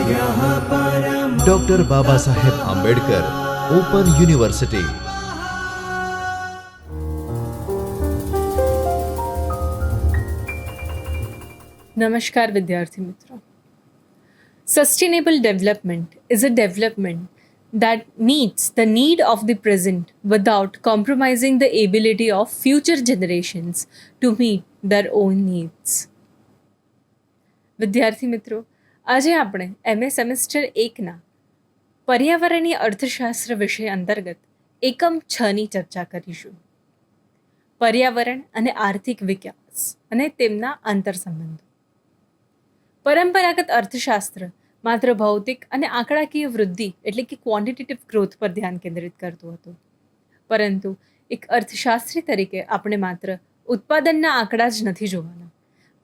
Doctor Baba Saheb Ambedkar open university. નમસ્કાર વિદ્યાર્થી મિત્રો. Sustainable development is a development that meets the need of the present without compromising the ability of future generations to meet their own needs. વિદ્યાર્થી મિત્રો, આજે આપણે MA semester 1ના પર્યાવરણીય અર્થશાસ્ત્ર વિષય અંતર્ગત એકમ 6ની ચર્ચા કરીશું. પર્યાવરણ અને આર્થિક વિકાસ અને તેમના આંતરસંબંધો. પરંપરાગત અર્થશાસ્ત્ર માત્ર ભૌતિક અને આંકડાકીય વૃદ્ધિ એટલે કે ક્વોન્ટિટેટિવ ગ્રોથ પર ધ્યાન કેન્દ્રિત કરતું હતું. પરંતુ એક અર્થશાસ્ત્રી તરીકે આપણે માત્ર ઉત્પાદનના આંકડા જ નથી જોવાના,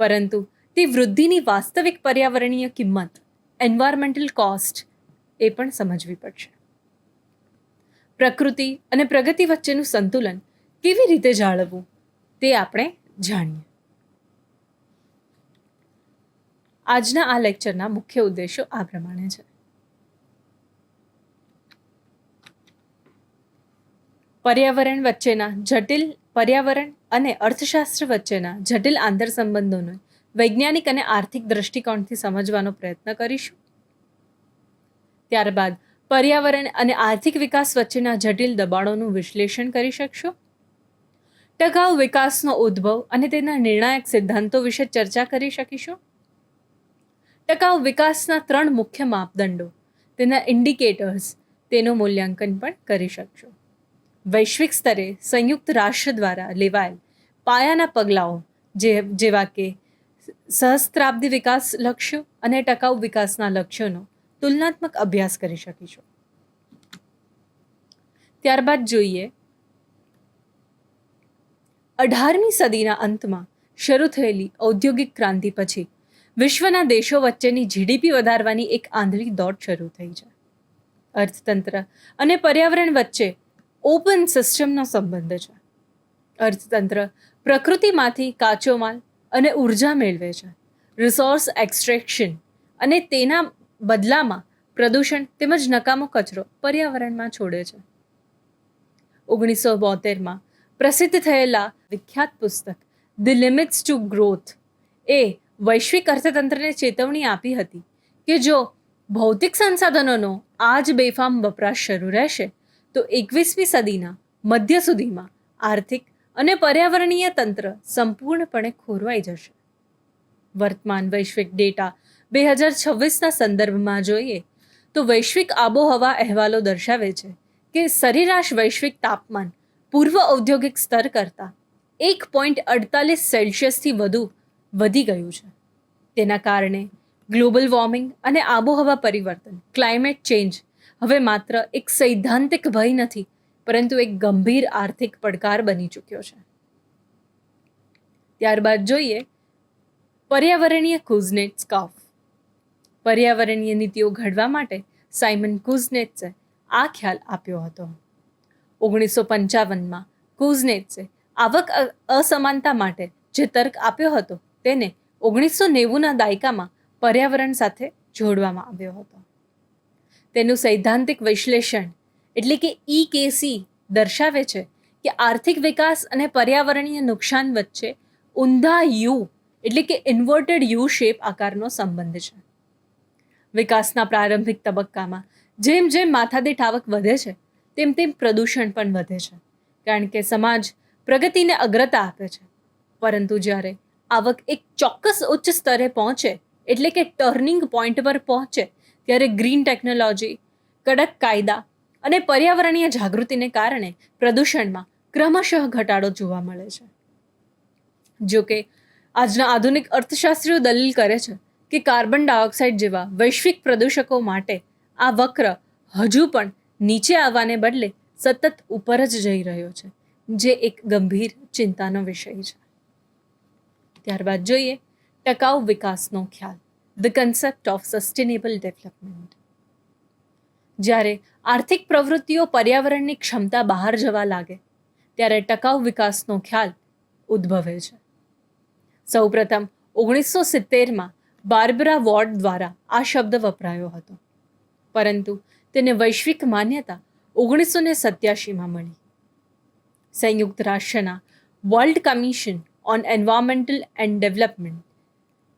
પરંતુ તે વૃદ્ધિની વાસ્તવિક પર્યાવરણીય કિંમત એન્વાયરમેન્ટલ કોસ્ટ એ પણ સમજવી પડશે. પ્રકૃતિ અને પ્રગતિ વચ્ચેનું સંતુલન કેવી રીતે જાળવવું તે આપણે જાણીએ. આજના આ લેક્ચરના મુખ્ય ઉદ્દેશો આ પ્રમાણે છે. પર્યાવરણ અને અર્થશાસ્ત્ર વચ્ચેના જટિલ આંતરસંબંધોને વૈજ્ઞાનિક અને આર્થિક દ્રષ્ટિકોણથી સમજવાનો પ્રયત્ન કરીશું. ત્યારબાદ પર્યાવરણ અને આર્થિક વિકાસ વચ્ચેના જટિલ દબાણોનું વિશ્લેષણ કરી શકશું. ટકાઉ વિકાસનો ઉદ્ભવ અને તેના નિર્ણાયક સિદ્ધાંતો વિશે ચર્ચા કરી શકીશું. ટકાઉ વિકાસના 3 મુખ્ય માપદંડો, તેના ઇન્ડિકેટર્સ, તેનું મૂલ્યાંકન પણ કરી શકશો. વૈશ્વિક સ્તરે સંયુક્ત રાષ્ટ્ર દ્વારા લેવાયેલ પાયાના પગલાઓ જેવા કે સહસ્ત્રાબ્દી વિકાસ લક્ષ્યો અને ટકાઉ વિકાસના લક્ષ્યોનો તુલનાત્મક અભ્યાસ કરી શકીશું. ત્યારબાદ જોઈએ 18મી સદીના અંતમાં શરૂ થયેલી ઔદ્યોગિક ક્રાંતિ પછી વિશ્વના દેશો વચ્ચેની જીડીપી વધારવાની એક આંધળી દોડ શરૂ થઈ છે. અર્થતંત્ર અને પર્યાવરણ વચ્ચે ઓપન સિસ્ટમનો સંબંધ છે. અર્થતંત્ર પ્રકૃતિમાંથી કાચો માલ અને ઉર્જા મેળવે છે. રિસોર્સ એક્સટ્રેક્શન અને તેના બદલામાં પ્રદૂષણ તેમજ નકામો કચરો પર્યાવરણમાં છોડે છે. 1972માં પ્રસિદ્ધ થયેલા વિખ્યાત પુસ્તક ધ લિમિટ્સ ટુ ગ્રોથ એ વૈશ્વિક અર્થતંત્રને ચેતવણી આપી હતી કે જો ભૌતિક સંસાધનોનો આ જ બેફામ વપરાશ શરૂ રહેશે તો 21મી સદીના મધ્ય સુધીમાં આર્થિક અને પર્યાવરણીય તંત્ર સંપૂર્ણપણે ખોરવાઈ જશે. વર્તમાન વૈશ્વિક ડેટા 2026ના સંદર્ભમાં જોઈએ તો વૈશ્વિક આબોહવા અહેવાલો દર્શાવે છે કે સરેરાશ વૈશ્વિક તાપમાન પૂર્વ ઔદ્યોગિક સ્તર કરતાં 1.48 સેલ્સિયસથી વધુ વધી ગયું છે. તેના કારણે ગ્લોબલ વોર્મિંગ અને આબોહવા પરિવર્તન ક્લાઇમેટ ચેન્જ હવે માત્ર એક સૈદ્ધાંતિક ભય નથી, પરંતુ એક ગંભીર આર્થિક પડકાર બની ચૂક્યો છે. ત્યારબાદ જોઈએ પર્યાવરણીય કુઝનેટ્સકોવ. પર્યાવરણીય નીતિઓ ઘડવા માટે સાયમન કુઝનેટ્સે આ ખ્યાલ આપ્યો હતો. 1955માં કુઝનેટ્સે આવક અસમાનતા માટે જે તર્ક આપ્યો હતો તેને 1990ના દાયકામાં પર્યાવરણ સાથે જોડવામાં આવ્યો હતો. તેનું સૈદ્ધાંતિક વિશ્લેષણ એટલે કે EKC દર્શાવે છે કે આર્થિક વિકાસ અને પર્યાવરણીય નુકસાન વચ્ચે ઊંધા યુ એટલે કે ઇન્વર્ટેડ યુ શેપ આકારનો સંબંધ છે. વિકાસના પ્રારંભિક તબક્કામાં જેમ જેમ માથાદીઠ આવક વધે છે તેમ તેમ પ્રદૂષણ પણ વધે છે, કારણ કે સમાજ પ્રગતિને અગ્રતા આપે છે. પરંતુ જ્યારે આવક એક ચોક્કસ ઉચ્ચ સ્તરે પહોંચે એટલે કે ટર્નિંગ પોઈન્ટ પર પહોંચે ત્યારે ગ્રીન ટેકનોલોજી, કડક કાયદા અને પર્યાવરણીય જાગૃતિને કારણે પ્રદૂષણમાં ક્રમશઃ ઘટાડો જોવા મળે છે. જો કે આજના આધુનિક અર્થશાસ્ત્રીઓ દલીલ કરે છે કે કાર્બન ડાયોક્સાઇડ જેવા વૈશ્વિક પ્રદૂષકો માટે આ વક્ર હજુ પણ નીચે આવવાને બદલે સતત ઉપર જ જઈ રહ્યો છે, જે એક ગંભીર ચિંતાનો વિષય છે. ત્યારબાદ જોઈએ ટકાઉ વિકાસનો ખ્યાલ, the concept of sustainable development. જ્યારે આર્થિક પ્રવૃત્તિઓ પર્યાવરણની ક્ષમતા બહાર જવા લાગે ત્યારે ટકાઉ વિકાસનો ખ્યાલ ઉદ્ભવે છે. સૌપ્રથમ 1970માં બાર્બરા વોર્ડ દ્વારા આ શબ્દ વપરાયો હતો, પરંતુ તેને વૈશ્વિક માન્યતા 1987માં મળી. સંયુક્ત રાષ્ટ્રના world commission on environmental and development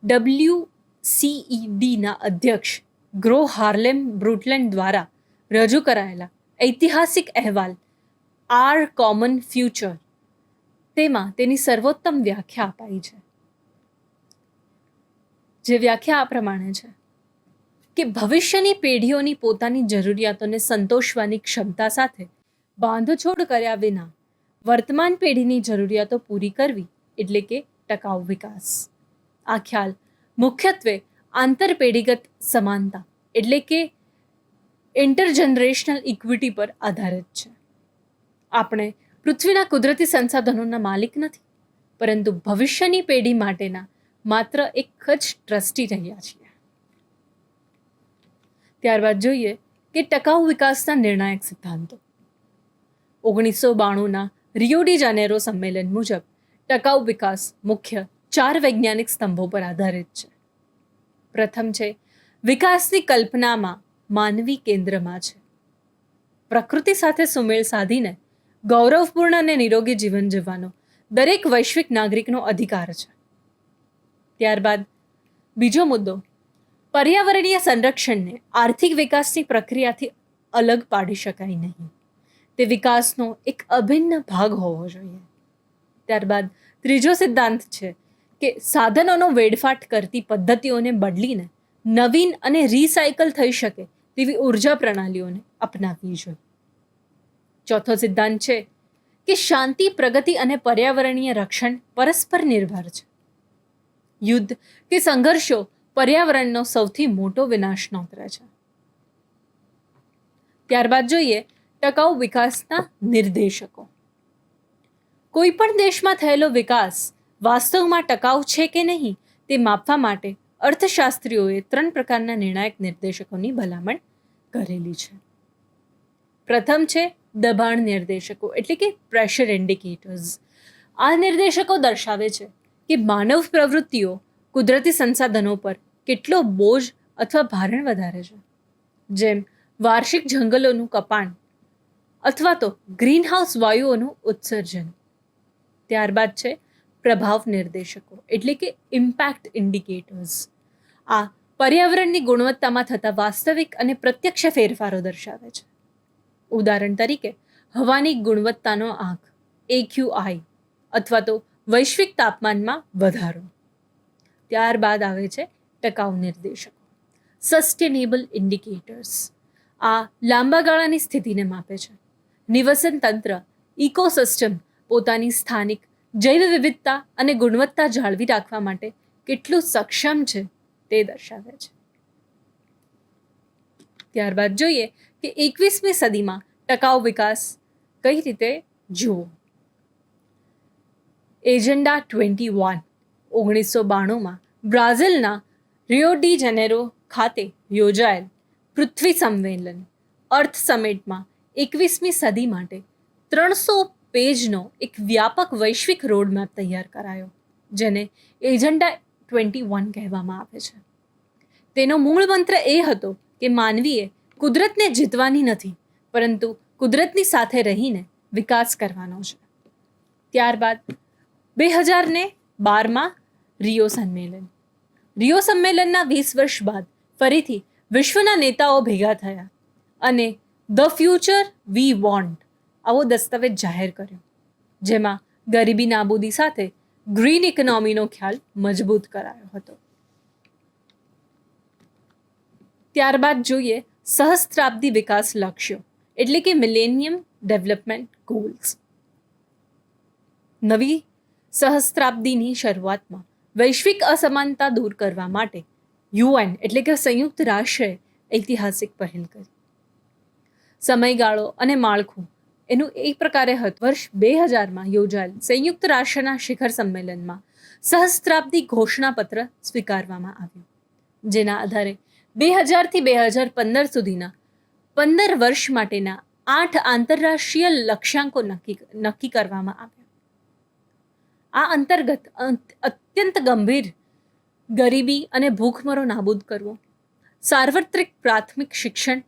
WCEDના અધ્યક્ષ ગ્રો હાર્લેમ બ્રુટલેન્ડ દ્વારા રજૂ કરાયેલા ઐતિહાસિક અહેવાલ આર કોમન ફ્યુચર, તેમાં તેની સર્વોત્તમ વ્યાખ્યા અપાઈ છે. જે વ્યાખ્યા આ પ્રમાણે છે કે ભવિષ્યની પેઢીઓની પોતાની જરૂરિયાતોને સંતોષવાની ક્ષમતા સાથે બાંધછોડ કર્યા વિના વર્તમાન પેઢીની જરૂરિયાતો પૂરી કરવી એટલે કે ટકાઉ વિકાસ. આ ખ્યાલ મુખ્યત્વે આંતરપેઢીગત સમાનતા એટલે કે ઇન્ટરજનરેશનલ ઇક્વિટી પર આધારિત છે. આપણે પૃથ્વીના કુદરતી સંસાધનોના માલિક નથી, પરંતુ ભવિષ્યની પેઢી માટેના માત્ર એક જ ટ્રસ્ટી રહ્યા છીએ. ત્યારબાદ જોઈએ કે ટકાઉ વિકાસના નિર્ણાયક સિદ્ધાંતો. 1992ના રિયો ડી જાનેરો સંમેલન મુજબ ટકાઉ વિકાસ મુખ્ય 4 વૈજ્ઞાનિક સ્તંભો પર આધારિત છે. પ્રથમ છે વિકાસની કલ્પનામાં માનવી કેન્દ્રમાં છે. પ્રકૃતિ સાથે સુમેળ સાધીને ગૌરવપૂર્ણ અને નિરોગી જીવન જીવવાનો દરેક વૈશ્વિક નાગરિકનો અધિકાર છે. ત્યારબાદ બીજો મુદ્દો, પર્યાવરણીય સંરક્ષણને આર્થિક વિકાસની પ્રક્રિયાથી અલગ પાડી શકાય નહીં. તે વિકાસનો એક અભિન્ન ભાગ હોવો જોઈએ. ત્યારબાદ ત્રીજો સિદ્ધાંત છે કે સાધનોનો વેડફાટ કરતી પદ્ધતિઓને બદલીને નવીન અને રિસાયકલ થઈ શકે તેવી ઉર્જા પ્રણાલીઓને અપનાવવી જોઈએ. ચોથો સિદ્ધાંત છે કે શાંતિ, પ્રગતિ અને પર્યાવરણીય રક્ષણ પરસ્પર નિર્ભર છે. યુદ્ધ કે સંઘર્ષો પર્યાવરણનો સૌથી મોટો વિનાશ નોતરે છે. ત્યારબાદ જોઈએ ટકાઉ વિકાસના નિર્દેશકો. કોઈ પણ દેશમાં થયેલો વિકાસ વાસ્તવમાં ટકાઉ છે કે નહીં તે માપવા માટે અર્થશાસ્ત્રીઓએ 3 પ્રકારના નિર્ણાયક નિર્દેશકોની ભલામણ કરેલી છે. પ્રથમ છે દબાણ નિર્દેશકો એટલે કે પ્રેશર ઇન્ડિકેટર્સ. આ નિર્દેશકો દર્શાવે છે કે માનવ પ્રવૃત્તિઓ કુદરતી સંસાધનો પર કેટલો બોજ અથવા ભારણ વધારે છે, જેમ વાર્ષિક જંગલોનું કપાણ અથવા તો ગ્રીનહાઉસ વાયુઓનું ઉત્સર્જન. ત્યારબાદ છે પ્રભાવ નિર્દેશકો એટલે કે ઇમ્પેક્ટ ઇન્ડિકેટર્સ. આ પર્યાવરણની ગુણવત્તામાં થતા વાસ્તવિક અને પ્રત્યક્ષ ફેરફારો દર્શાવે છે. ઉદાહરણ તરીકે હવાની ગુણવત્તાનો આંક AQI અથવા તો વૈશ્વિક તાપમાનમાં વધારો. ત્યારબાદ આવે છે ટકાઉ નિર્દેશકો સસ્ટેનેબલ ઇન્ડિકેટર્સ. આ લાંબા ગાળાની સ્થિતિને માપે છે. નિવસન તંત્ર, ઇકોસિસ્ટમ પોતાની સ્થાનિક જૈવ વિવિધતા અને ગુણવત્તા જાળવી રાખવા માટે કેટલું સક્ષમ છે તે દર્શાવે છે. ત્યારબાદ જોઈએ કે 21મી સદીમાં ટકાઉ વિકાસ કઈ રીતે જુઓ. એજન્ડા 21 1992માં બ્રાઝિલના રિયો ડી જાનેરો ખાતે યોજાયેલ પૃથ્વી સંમેલન અર્થ સમિટમાં 21મી સદી માટે 300 પેજનો એક વ્યાપક વૈશ્વિક રોડમેપ તૈયાર કરાયો, જેને એજન્ડા 21 કહેવામાં આવે છે. તેનો મૂળ મંત્ર એ હતો કે માનવીએ કુદરતને જીતવાની નથી, પરંતુ કુદરતની સાથે રહીને વિકાસ કરવાનો છે. ત્યારબાદ 2012માં રિયો સંમેલન. રિયો સંમેલનના 20 વર્ષ બાદ ફરીથી વિશ્વના નેતાઓ ભેગા થયા અને ધ ફ્યુચર વી વોન્ટ આવો દસ્તાવેજ જાહેર કર્યો, જેમાં ગરીબી નાબૂદી સાથે ગ્રીન ઇકોનોમીનો ખ્યાલ મજબૂત કરાયો હતો. ત્યારબાદ જોઈએ સહસ્ત્રાબ્દી વિકાસ લક્ષ્યો એટલે કે મિલેનિયમ ડેવલપમેન્ટ ગોલ્સ. નવી સહસ્ત્રાબ્દીની શરૂઆતમાં વૈશ્વિક અસમાનતા દૂર કરવા માટે UN એટલે કે સંયુક્ત રાષ્ટ્રએ ઐતિહાસિક પહેલ કરી. સમયગાળો અને માળખું એનું એક પ્રકારે હતું. વર્ષ 2000માં યોજાયેલ સંયુક્ત રાષ્ટ્રના શિખર સંમેલનમાં સહસ્ત્રાબ્દી ઘોષણાપત્ર સ્વીકારવામાં આવ્યું, જેના આધારે 2000થી 2015 સુધીના 15 વર્ષ માટેના 8 આંતરરાષ્ટ્રીય લક્ષ્યાંકો નક્કી કરવામાં આવ્યા. આ અંતર્ગત અત્યંત ગંભીર ગરીબી અને ભૂખમરો નાબૂદ કરવો, સાર્વત્રિક પ્રાથમિક શિક્ષણ,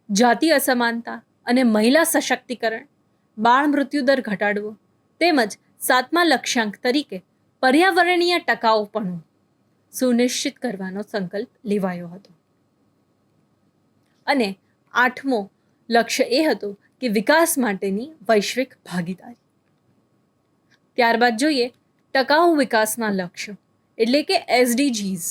જાતિ અસમાનતા અને મહિલા સશક્તિકરણ, બાળ મૃત્યુદર ઘટાડવો તેમજ 7મા લક્ષ્યાંક તરીકે પર્યાવરણીય ટકાઉપણું સુનિશ્ચિત કરવાનો સંકલ્પ લેવાયો હતો. અને 8મો લક્ષ્ય એ હતો કે વિકાસ માટેની વૈશ્વિક ભાગીદારી. ત્યારબાદ જોઈએ ટકાઉ વિકાસના લક્ષ્યો એટલે કે SDGs.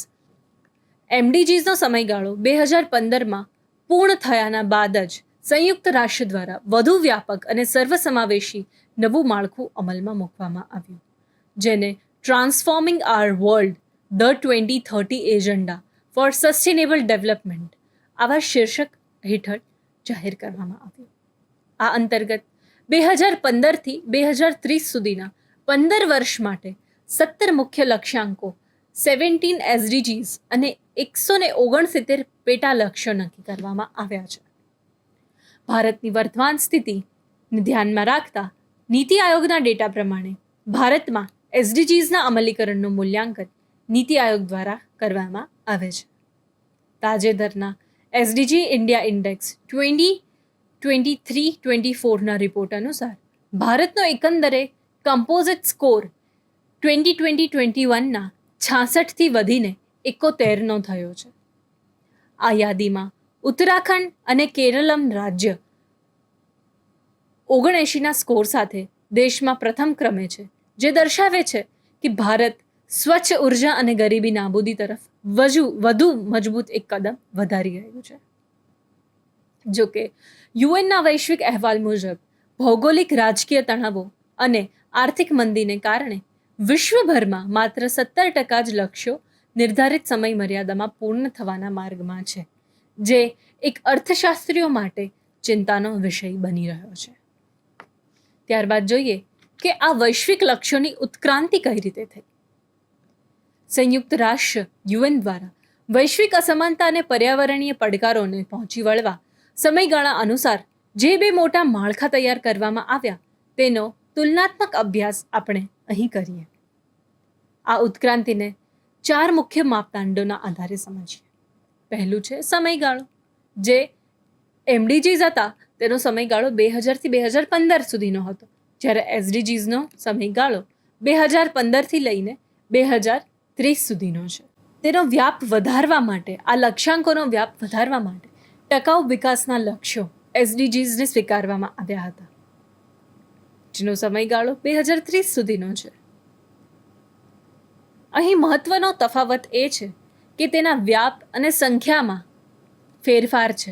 MDGsનો સમયગાળો 2015માં પૂર્ણ થયાના બાદ જ સંયુક્ત રાષ્ટ્ર દ્વારા વધુ વ્યાપક અને સર્વસમાવેશી નવું માળખું અમલમાં મૂકવામાં આવ્યું, જેને transforming our world the 2030 agenda for sustainable development આવા શીર્ષક હેઠળ જાહેર કરવામાં આવ્યું. આ અંતર્ગત 2015થી 2030 સુધીના 15 વર્ષ માટે 17 મુખ્ય લક્ષ્યાંકો, 17 SDGs અને 169 પેટા લક્ષ્યો નક્કી કરવામાં આવ્યા છે. ભારતની વર્તમાન સ્થિતિને ધ્યાનમાં રાખતા નીતિ આયોગના ડેટા પ્રમાણે ભારતમાં SDGsના અમલીકરણનું મૂલ્યાંકન નીતિ આયોગ દ્વારા કરવામાં આવે છે. તાજેતરના SDG ઇન્ડિયા ઇન્ડેક્સ 2023-24ના રિપોર્ટ અનુસાર ભારતનો એકંદરે કમ્પોઝિટ સ્કોર 2020-21ના 66થી વધીને 71નો થયો છે. આ યાદીમાં ઉત્તરાખંડ અને કેરળમ રાજ્ય 79ના સ્કોર સાથે દેશમાં પ્રથમ ક્રમે છે, જે દર્શાવે છે કે ભારત સ્વચ્છ ઉર્જા અને ગરીબી નાબૂદી તરફ વધુ મજબૂત એક કદમ વધારી રહ્યું છે. જો કે યુએનના વૈશ્વિક અહેવાલ મુજબ ભૌગોલિક રાજકીય તણાવો અને આર્થિક મંદીને કારણે વિશ્વભરમાં માત્ર 17% જ લક્ષ્યો નિર્ધારિત સમય મર્યાદામાં પૂર્ણ થવાના માર્ગમાં છે, જે એક અર્થશાસ્ત્રીઓ માટે ચિંતાનો વિષય બની રહ્યો છે. ત્યારબાદ જોઈએ કે આ વૈશ્વિક લક્ષ્યોની ઉત્ક્રાંતિ કઈ રીતે થઈ. સંયુક્ત રાષ્ટ્ર યુએન દ્વારા વૈશ્વિક અસમાનતા અને પર્યાવરણીય પડકારોને પહોંચી વળવા સમયગાળા અનુસાર જે 2 મોટા માળખા તૈયાર કરવામાં આવ્યા તેનો તુલનાત્મક અભ્યાસ આપણે અહીં કરીએ. આ ઉત્ક્રાંતિને 4 મુખ્ય માપદંડોના આધારે સમજીએ. પહેલું છે સમયગાળો, જે MDGs હતા તેનો સમયગાળો 2000થી 2015 સુધીનો હતો, જ્યારે SDGsનો સમયગાળો 2015થી લઈને 2030 સુધીનો છે. તેનો વ્યાપ વધારવા માટે, આ લક્ષ્યાંકોનો વ્યાપ વધારવા માટે ટકાઉ વિકાસના લક્ષ્યો SDGsને સ્વીકારવામાં આવ્યા હતા, જેનો સમયગાળો 2030 સુધીનો છે. અહીં મહત્વનો તફાવત એ છે કે તેના વ્યાપ અને સંખ્યામાં ફેરફાર છે,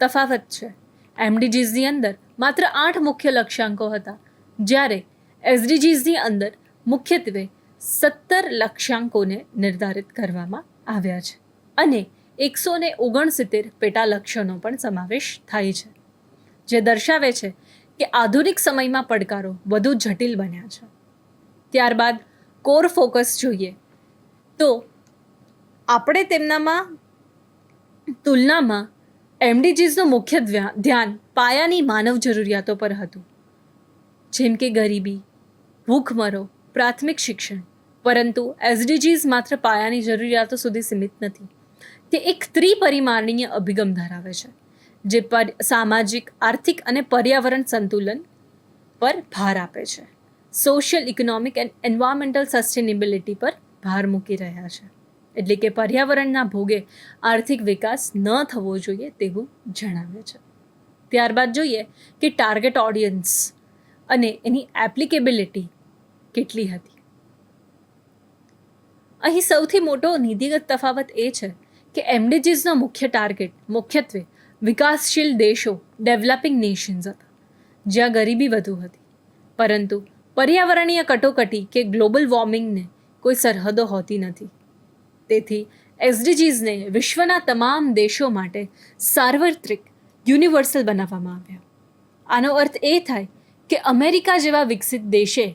તફાવત છે. MDGsની અંદર માત્ર 8 મુખ્ય લક્ષ્યાંકો હતા, જ્યારે SDGsની અંદર મુખ્યત્વે 17 લક્ષ્યાંકોને નિર્ધારિત કરવામાં આવ્યા છે અને 169 પેટા લક્ષ્યોનો પણ સમાવેશ થાય છે, જે દર્શાવે છે કે આધુનિક સમયમાં પડકારો વધુ જટિલ બન્યા છે. ત્યારબાદ કોર ફોકસ જોઈએ તો આપણે તેમનામાં તુલનામાં MDGsનું મુખ્ય ધ્યાન પાયાની માનવ જરૂરિયાતો પર હતું, જેમ કે ગરીબી, ભૂખમરો, પ્રાથમિક શિક્ષણ. પરંતુ SDGs માત્ર પાયાની જરૂરિયાતો સુધી સીમિત નથી. તે એક ત્રિપરિમાણીય અભિગમ ધરાવે છે, જે સામાજિક, આર્થિક અને પર્યાવરણ સંતુલન પર ભાર આપે છે. Social, economic and environmental sustainability પર ભાર મૂકી રહ્યા છે, એટલે કે પર્યાવરણના ભોગે આર્થિક વિકાસ ન થવો જોઈએ તેવું જણાવે છે. ત્યારબાદ જોઈએ કે ટાર્ગેટ ઓડિયન્સ અને એની એપ્લિકેબિલિટી કેટલી હતી. અહીં સૌથી મોટો નીતિગત તફાવત એ છે કે MDGsનો મુખ્ય ટાર્ગેટ મુખ્યત્વે વિકાસશીલ દેશો, ડેવલપિંગ નેશન્સ હતા, જ્યાં ગરીબી વધુ હતી. પરંતુ પર્યાવરણીય કટોકટી કે ગ્લોબલ વોર્મિંગને કોઈ સરહદો હોતી નથી. તેથી SDGsને વિશ્વના તમામ દેશો માટે સાર્વત્રિક, યુનિવર્સલ બનાવવામાં આવ્યા. આનો અર્થ એ થાય કે અમેરિકા જેવા વિકસિત દેશે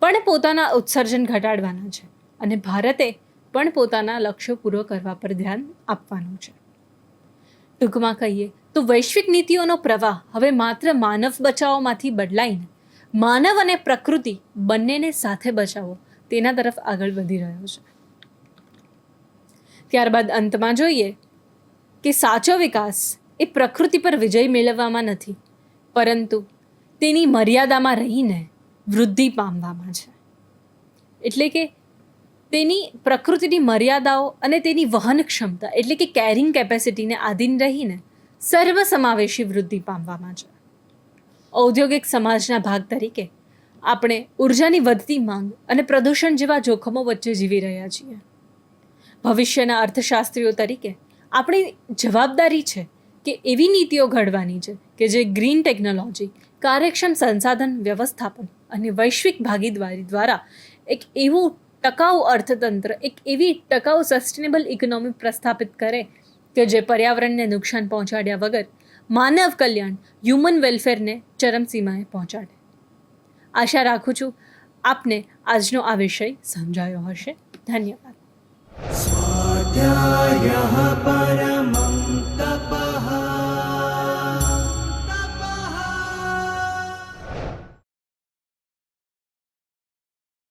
પણ પોતાના ઉત્સર્જન ઘટાડવાના છે અને ભારતે પણ પોતાના લક્ષ્યો પૂરો કરવા પર ધ્યાન આપવાનું છે. ટૂંકમાં કહીએ તો વૈશ્વિક નીતિઓનો પ્રવાહ હવે માત્ર માનવ બચાવોમાંથી બદલાઈને માનવ અને પ્રકૃતિ બંનેને સાથે બચાવો તેના તરફ આગળ વધી રહ્યો છે. ત્યારબાદ અંતમાં જોઈએ કે સાચો વિકાસ એ પ્રકૃતિ પર વિજય મેળવવામાં નથી, પરંતુ તેની મર્યાદામાં રહીને વૃદ્ધિ પામવામાં છે. એટલે કે તેની પ્રકૃતિની મર્યાદાઓ અને તેની વહન ક્ષમતા એટલે કે કેરિંગ કેપેસિટીને આધીન રહીને સર્વસમાવેશી વૃદ્ધિ પામવામાં છે. ઔદ્યોગિક સમાજના ભાગ તરીકે આપણે ઉર્જાની વધતી માંગ અને પ્રદૂષણ જેવા જોખમો વચ્ચે જીવી રહ્યા છીએ. ભવિષ્યના અર્થશાસ્ત્રીઓ તરીકે આપણી જવાબદારી છે કે એવી નીતિઓ ઘડવાની છે કે જે ગ્રીન ટેકનોલોજી, કાર્યક્ષમ સંસાધન વ્યવસ્થાપન અને વૈશ્વિક ભાગીદારી દ્વારા એક એવું ટકાઉ અર્થતંત્ર, એક એવી ટકાઉ સસ્ટેનેબલ ઇકોનોમી પ્રસ્થાપિત કરે કે જે પર્યાવરણને નુકસાન પહોંચાડ્યા વગર માનવ કલ્યાણ, હ્યુમન વેલફેરને ચરમસીમાએ પહોંચાડે. આશા રાખું છું આપને આજનો આ વિષય સમજાયો હશે. ધન્યવાદ. स्वाध्यायः